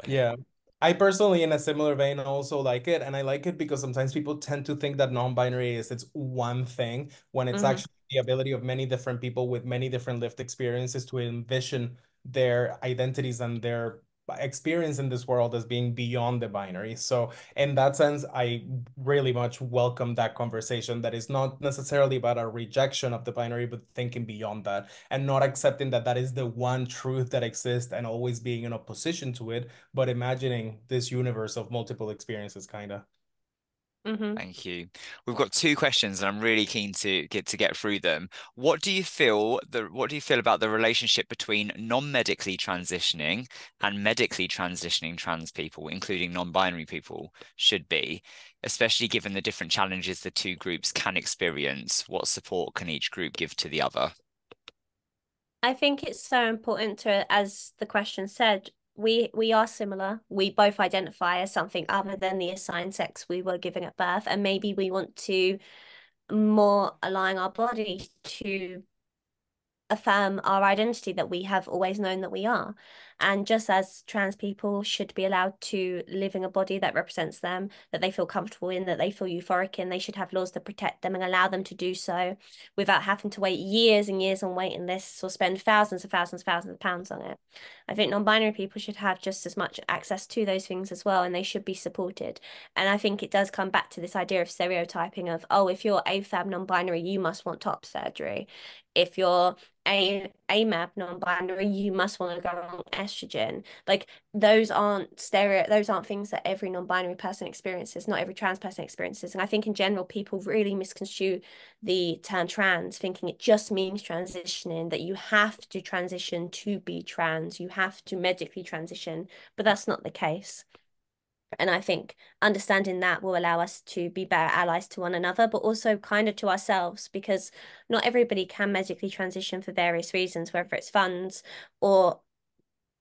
Speaker 4: Yeah. I personally, in a similar vein, also like it. And I like it because sometimes people tend to think that non-binary is it's one thing when it's
Speaker 3: Hmm.
Speaker 4: actually the ability of many different people with many different lived experiences to envision their identities and their experience in this world as being beyond the binary. So in that sense, I really much welcome that conversation that is not necessarily about a rejection of the binary, but thinking beyond that and not accepting that that is the one truth that exists and always being in opposition to it, but imagining this universe of multiple experiences, kind of.
Speaker 3: Hmm.
Speaker 1: Thank you. We've got two questions, and I'm really keen to get through them. What do you feel about the relationship between non-medically transitioning and medically transitioning trans people, including non-binary people, should be, especially given the different challenges the two groups can experience? What support can each group give to the other?
Speaker 3: I think it's so important to, as the question said, we are similar. We both identify as something other than the assigned sex we were given at birth, and maybe we want to more align our body to affirm our identity that we have always known that we are. And just as trans people should be allowed to live in a body that represents them, that they feel comfortable in, that they feel euphoric in, they should have laws to protect them and allow them to do so without having to wait years and years on waiting lists or spend thousands of pounds on it. I think non-binary people should have just as much access to those things as well, and they should be supported. And I think it does come back to this idea of stereotyping of, oh, if you're AFAB non-binary, you must want top surgery. If you're AMAB non-binary, you must want to go on estrogen. Like those aren't things that every non-binary person experiences, not every trans person experiences. And I think in general, people really misconstrue the term trans, thinking it just means transitioning, that you have to transition to be trans, you have to medically transition, but that's not the case. And I think understanding that will allow us to be better allies to one another, but also kind of to ourselves, because not everybody can medically transition for various reasons, whether it's funds or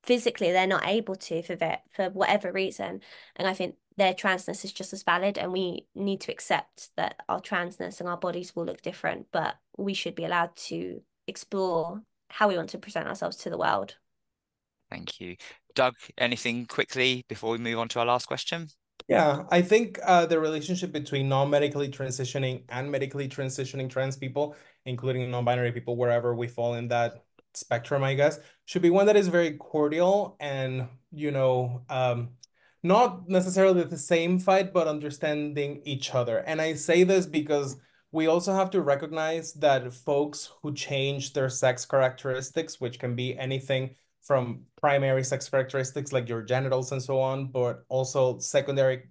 Speaker 3: physically they're not able to for whatever reason. And I think their transness is just as valid, and we need to accept that our transness and our bodies will look different, but we should be allowed to explore how we want to present ourselves to the world.
Speaker 1: Thank you. Doug, anything quickly before we move on to our last question?
Speaker 4: Yeah, I think the relationship between non-medically transitioning and medically transitioning trans people, including non-binary people, wherever we fall in that spectrum, I guess, should be one that is very cordial and, not necessarily the same fight, but understanding each other. And I say this because we also have to recognize that folks who change their sex characteristics, which can be anything from primary sex characteristics like your genitals and so on, but also secondary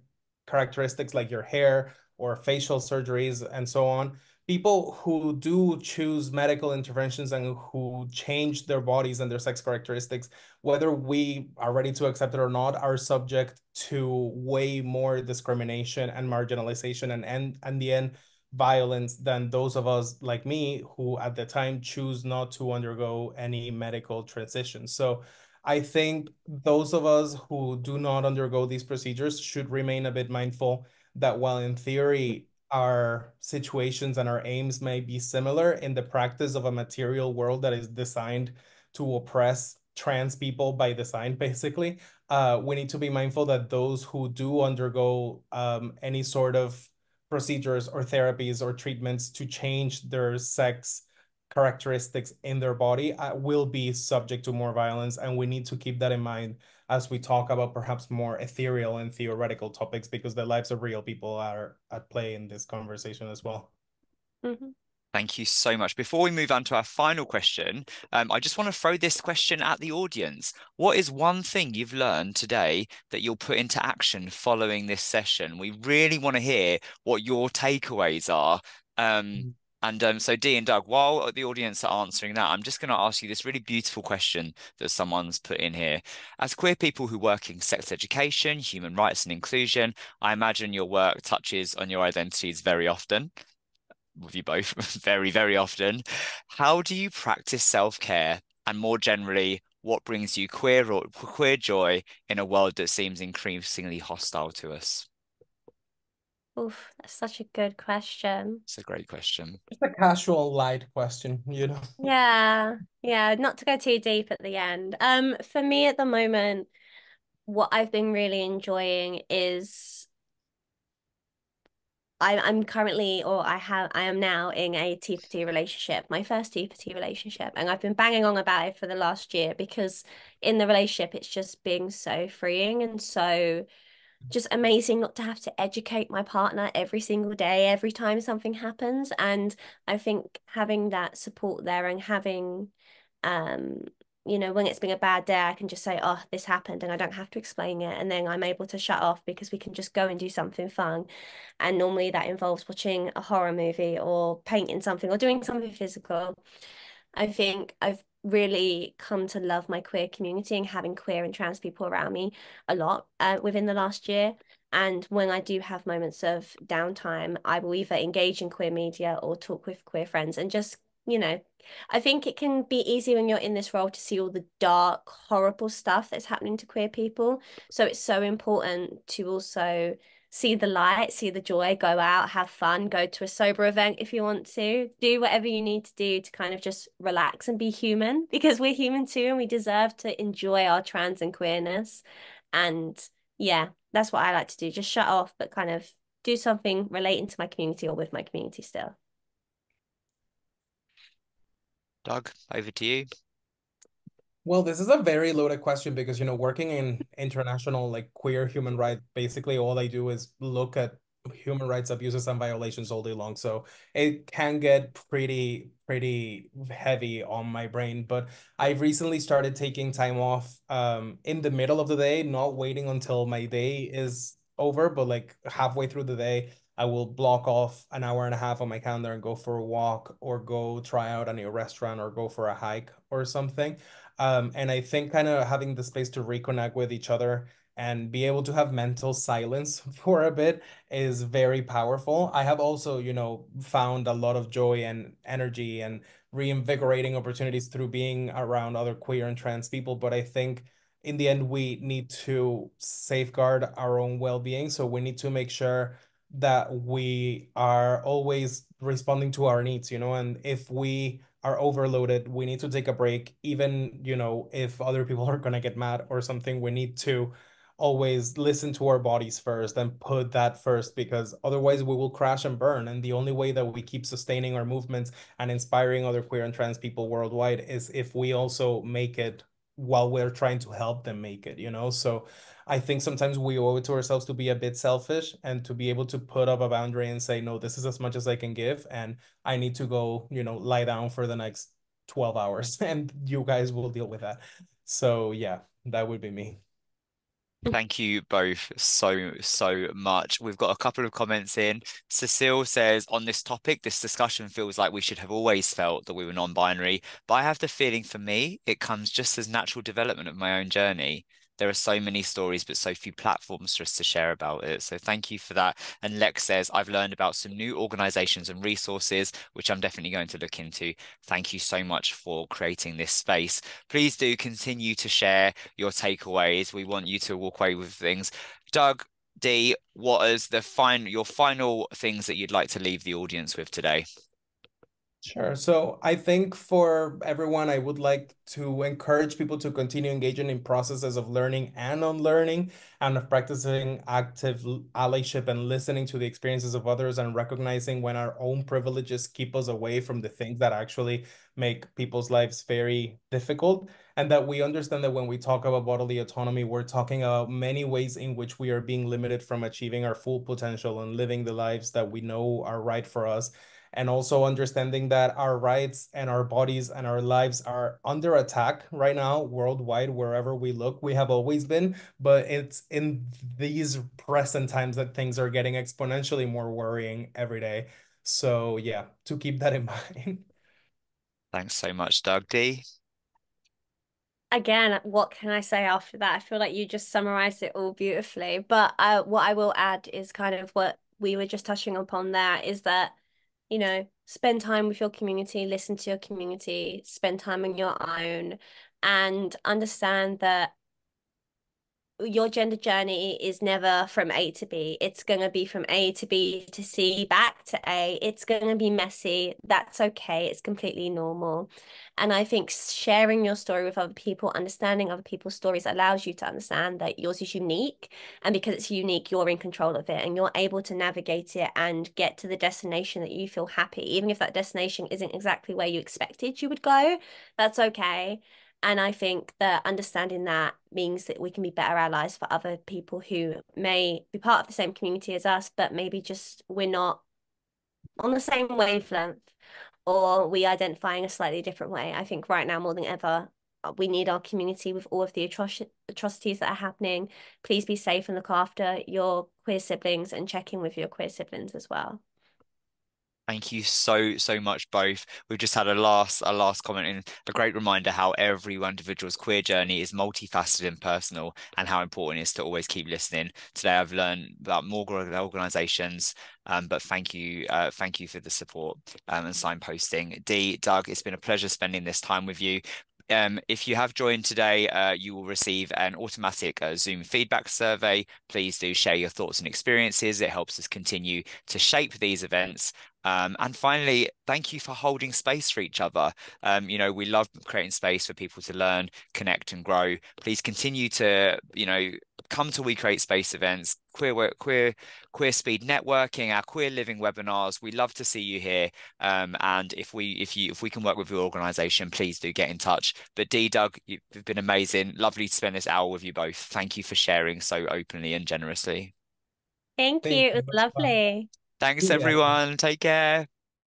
Speaker 4: characteristics like your hair or facial surgeries and so on. People who do choose medical interventions and who change their bodies and their sex characteristics, whether we are ready to accept it or not, are subject to way more discrimination and marginalization and the end violence than those of us like me who at the time choose not to undergo any medical transition. So I think those of us who do not undergo these procedures should remain a bit mindful that while in theory our situations and our aims may be similar in the practice of a material world that is designed to oppress trans people by design, basically. We need to be mindful that those who do undergo any sort of procedures or therapies or treatments to change their sex characteristics in their body will be subject to more violence, and we need to keep that in mind as we talk about perhaps more ethereal and theoretical topics, because the lives of real people are at play in this conversation as well.
Speaker 3: Mhm.
Speaker 1: Thank you so much. Before we move on to our final question, I just want to throw this question at the audience. What is one thing you've learned today that you'll put into action following this session? We really want to hear what your takeaways are. So Dee and Doug, while the audience are answering that, I'm just going to ask you this really beautiful question that someone's put in here. As queer people who work in sex education, human rights and inclusion, I imagine your work touches on your identities very often with you both very, very often. How do you practice self-care? And more generally, what brings you queer joy in a world that seems increasingly hostile to us?
Speaker 3: Oof, that's such a good question.
Speaker 1: It's a great question.
Speaker 4: It's a casual, light question, you know.
Speaker 3: Yeah, yeah, not to go too deep at the end. For me at the moment, what I've been really enjoying is I'm currently, or I am now in a T for T relationship, my first T for T relationship, and I've been banging on about it for the last year because in the relationship it's just being so freeing and so just amazing not to have to educate my partner every single day, every time something happens. And I think having that support there and having, um, when it's been a bad day, I can just say, oh, this happened, and I don't have to explain it. And then I'm able to shut off because we can just go and do something fun. And normally that involves watching a horror movie or painting something or doing something physical. I think I've really come to love my queer community and having queer and trans people around me a lot within the last year. And when I do have moments of downtime, I will either engage in queer media or talk with queer friends and just, I think it can be easy when you're in this role to see all the dark, horrible stuff that's happening to queer people. So it's so important to also see the light, see the joy, go out, have fun, go to a sober event if you want to, do whatever you need to do to kind of just relax and be human because we're human too and we deserve to enjoy our trans and queerness. And yeah, that's what I like to do. Just shut off, but kind of do something relating to my community or with my community still.
Speaker 1: Doug, over to you.
Speaker 4: Well, this is a very loaded question because, working in international, like queer human rights, basically all I do is look at human rights abuses and violations all day long. So it can get pretty, pretty heavy on my brain. But I've recently started taking time off in the middle of the day, not waiting until my day is over, but like halfway through the day. I will block off an hour and a half on my calendar and go for a walk or go try out a new restaurant or go for a hike or something. And I think kind of having the space to reconnect with each other and be able to have mental silence for a bit is very powerful. I have also, found a lot of joy and energy and reinvigorating opportunities through being around other queer and trans people. But I think in the end, we need to safeguard our own well-being. So we need to make sure that we are always responding to our needs, and if we are overloaded, we need to take a break. Even, if other people are going to get mad or something, we need to always listen to our bodies first and put that first, because otherwise we will crash and burn. And the only way that we keep sustaining our movements and inspiring other queer and trans people worldwide is if we also make it while we're trying to help them make it, So I think sometimes we owe it to ourselves to be a bit selfish and to be able to put up a boundary and say, no, this is as much as I can give. And I need to go, lie down for the next 12 hours and you guys will deal with that. So yeah, that would be me.
Speaker 1: Thank you both so, so much. We've got a couple of comments in. Cecile says, on this topic, this discussion feels like we should have always felt that we were non-binary, but I have the feeling for me, it comes just as natural development of my own journey. There are so many stories, but so few platforms for us to share about it. So thank you for that. And Lex says, I've learned about some new organizations and resources, which I'm definitely going to look into. Thank you so much for creating this space. Please do continue to share your takeaways. We want you to walk away with things. Doug, Dee, what is your final things that you'd like to leave the audience with today?
Speaker 4: Sure. So I think for everyone, I would like to encourage people to continue engaging in processes of learning and unlearning and of practicing active allyship and listening to the experiences of others and recognizing when our own privileges keep us away from the things that actually make people's lives very difficult. And that we understand that when we talk about bodily autonomy, we're talking about many ways in which we are being limited from achieving our full potential and living the lives that we know are right for us, and also understanding that our rights and our bodies and our lives are under attack right now worldwide wherever we look. We have always been, but it's in these present times that things are getting exponentially more worrying every day. So yeah, to keep that in mind.
Speaker 1: Thanks so much, Doug. Dee.
Speaker 3: Again, what can I say after that? I feel like you just summarized it all beautifully. But what I will add is kind of what we were just touching upon there is that, spend time with your community, listen to your community, spend time on your own, and understand that your gender journey is never from A to B. It's going to be from A to B to C, back to A. It's going to be messy. That's okay. It's completely normal. And I think sharing your story with other people, understanding other people's stories allows you to understand that yours is unique. And because it's unique, you're in control of it and you're able to navigate it and get to the destination that you feel happy. Even if that destination isn't exactly where you expected you would go, that's okay. And I think that understanding that means that we can be better allies for other people who may be part of the same community as us, but maybe just we're not on the same wavelength or we identify in a slightly different way. I think right now more than ever, we need our community with all of the atrocities that are happening. Please be safe and look after your queer siblings and check in with your queer siblings as well.
Speaker 1: Thank you so much both. We've just had a last comment and a great reminder how every individual's queer journey is multifaceted and personal and how important it is to always keep listening. Today I've learned about more organizations, but thank you for the support and signposting. Dee, Doug, it's been a pleasure spending this time with you. If you have joined today, you will receive an automatic Zoom feedback survey. Please do share your thoughts and experiences. It helps us continue to shape these events. And finally, thank you for holding space for each other. We love creating space for people to learn, connect, and grow. Please continue to, come to We Create Space events, queer speed networking, our queer living webinars. We love to see you here. And if we can work with your organization, please do get in touch. But Dee, Doug, you've been amazing. Lovely to spend this hour with you both. Thank you for sharing so openly and generously.
Speaker 3: Thank
Speaker 4: Thank
Speaker 3: you. It
Speaker 4: you.
Speaker 3: was
Speaker 4: It was fun.
Speaker 3: lovely.
Speaker 1: Thanks,
Speaker 4: Yeah.
Speaker 1: everyone. Take care.